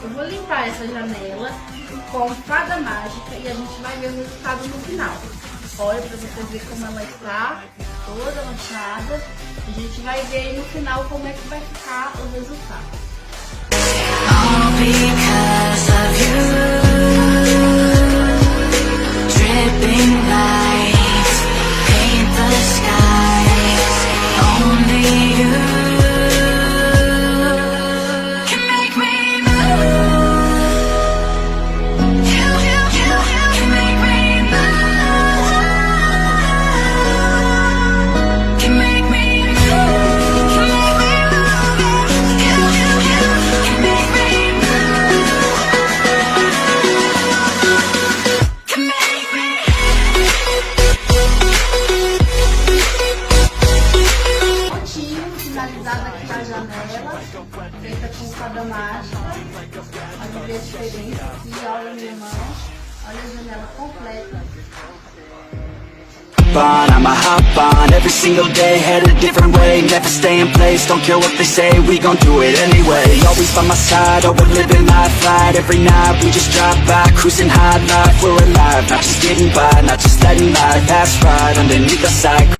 Eu vou limpar essa janela com Fada Mágica e a gente vai ver o resultado no final. Olha pra você ver como ela está, toda manchada. A gente vai ver aí no final como é que vai ficar o resultado. All because of you, dripping lights paint the skies. Only you can make me move. You can make me move. Can make me move. Can make me move. You can make me move. Can make me. Prontinho, finalizada aqui a janela, feita com Fada Mágica. Pode ver a diferença aqui, olha a minha mão, olha a janela completa. I'ma hop on every single day, head a different way, never stay in place, don't care what they say, we gon' do it anyway. Always by my side, oh we're living life right, every night we just drive by, cruising high life, we're alive, not just getting by, not just letting life pass right underneath the side.